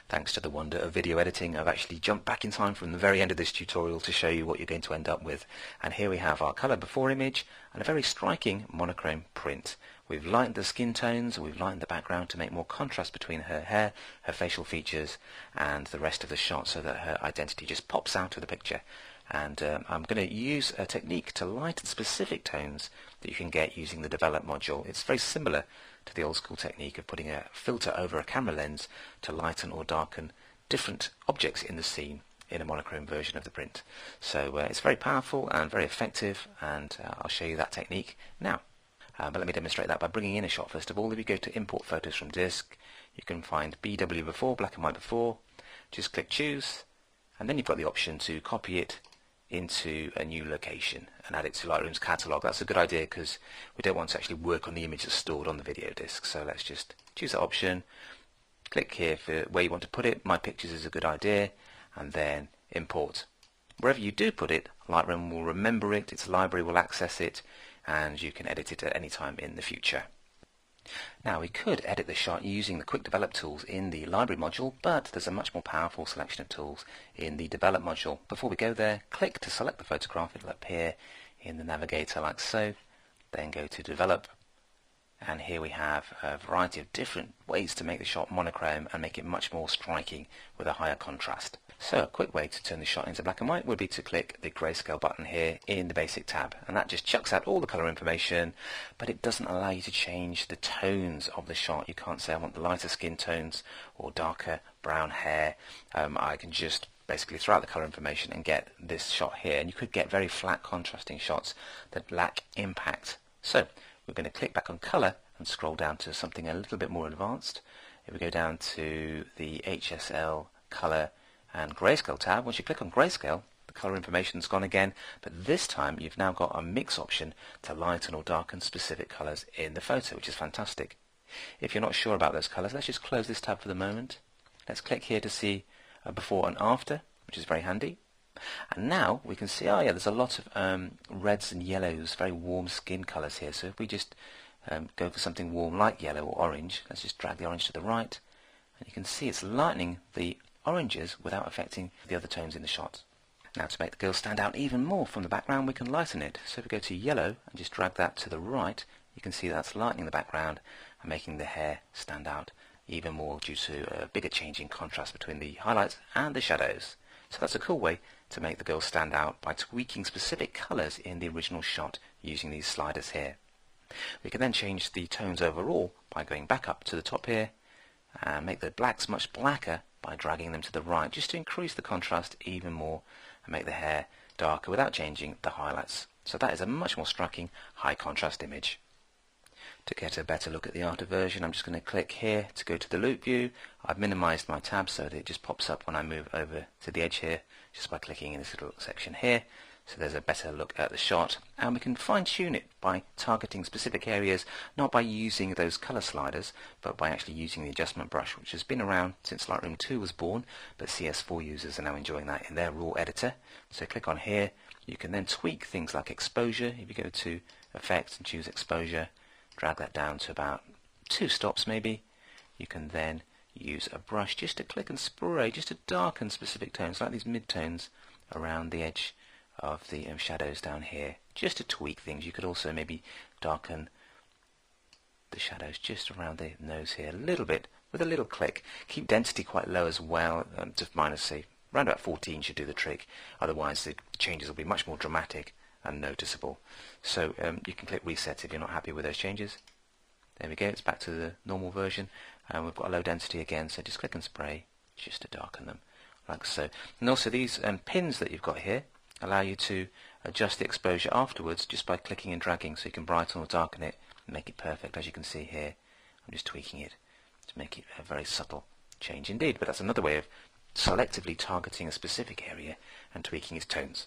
Thanks to the wonder of video editing, I've actually jumped back in time from the very end of this tutorial to show you what you're going to end up with. And here we have our colour before image and a very striking monochrome print. We've lightened the skin tones, we've lightened the background to make more contrast between her hair, her facial features and the rest of the shot so that her identity just pops out of the picture. And I'm going to use a technique to lighten specific tones that you can get using the develop module. It's very similar to the old school technique of putting a filter over a camera lens to lighten or darken different objects in the scene in a monochrome version of the print. So it's very powerful and very effective, and I'll show you that technique now. But let me demonstrate that by bringing in a shot first of all. If you go to import photos from disk, you can find BW before, black and white before, just click choose, and then you've got the option to copy it into a new location and add it to Lightroom's catalogue. That's a good idea because we don't want to actually work on the image that's stored on the video disk. So let's just choose that option, click here for where you want to put it. My pictures is a good idea, and then import. Wherever you do put it, Lightroom will remember it, its library will access it, and you can edit it at any time in the future. Now we could edit the shot using the quick develop tools in the library module, but there's a much more powerful selection of tools in the develop module. Before we go there, click to select the photograph. It'll appear in the navigator like so. Then go to develop, and here we have a variety of different ways to make the shot monochrome and make it much more striking with a higher contrast. So a quick way to turn the shot into black and white would be to click the grayscale button here in the basic tab, and that just chucks out all the color information, but it doesn't allow you to change the tones of the shot. You can't say I want the lighter skin tones or darker brown hair. I can just basically throw out the color information and get this shot here, and you could get very flat contrasting shots that lack impact. So we're going to click back on color and scroll down to something a little bit more advanced. If we go down to the HSL color and grayscale tab, once you click on grayscale, the color information's gone again, but this time you've now got a mix option to lighten or darken specific colors in the photo, which is fantastic. If you're not sure about those colors, let's just close this tab for the moment. Let's click here to see a before and after, which is very handy. And now we can see, oh yeah, there's a lot of reds and yellows, very warm skin colors here. So if we just go for something warm like yellow or orange, let's just drag the orange to the right, and you can see it's lightening the oranges without affecting the other tones in the shot. Now to make the girl stand out even more from the background, we can lighten it. So if we go to yellow and just drag that to the right, you can see that's lightening the background and making the hair stand out even more due to a bigger change in contrast between the highlights and the shadows. So that's a cool way to make the girl stand out by tweaking specific colors in the original shot using these sliders here. We can then change the tones overall by going back up to the top here and make the blacks much blacker by dragging them to the right, just to increase the contrast even more and make the hair darker without changing the highlights. So that is a much more striking high contrast image. To get a better look at the after version, I'm just going to click here to go to the loop view. I've minimized my tab so that it just pops up when I move over to the edge here, just by clicking in this little section here. So there's a better look at the shot, and we can fine-tune it by targeting specific areas, not by using those color sliders, but by actually using the adjustment brush, which has been around since Lightroom 2 was born, but CS4 users are now enjoying that in their raw editor. So click on here. You can then tweak things like exposure. If you go to Effects and choose Exposure, drag that down to about 2 stops maybe. You can then use a brush just to click and spray, just to darken specific tones, like these mid-tones around the edge of the shadows down here, just to tweak things. You could also maybe darken the shadows just around the nose here a little bit with a little click. Keep density quite low as well, to minus, say, around about 14 should do the trick. Otherwise the changes will be much more dramatic and noticeable. So you can click reset if you're not happy with those changes. There we go, it's back to the normal version, and we've got a low density again, so just click and spray just to darken them like so. And also these pins that you've got here allow you to adjust the exposure afterwards just by clicking and dragging, so you can brighten or darken it and make it perfect. As you can see here, I'm just tweaking it to make it a very subtle change indeed, but that's another way of selectively targeting a specific area and tweaking its tones.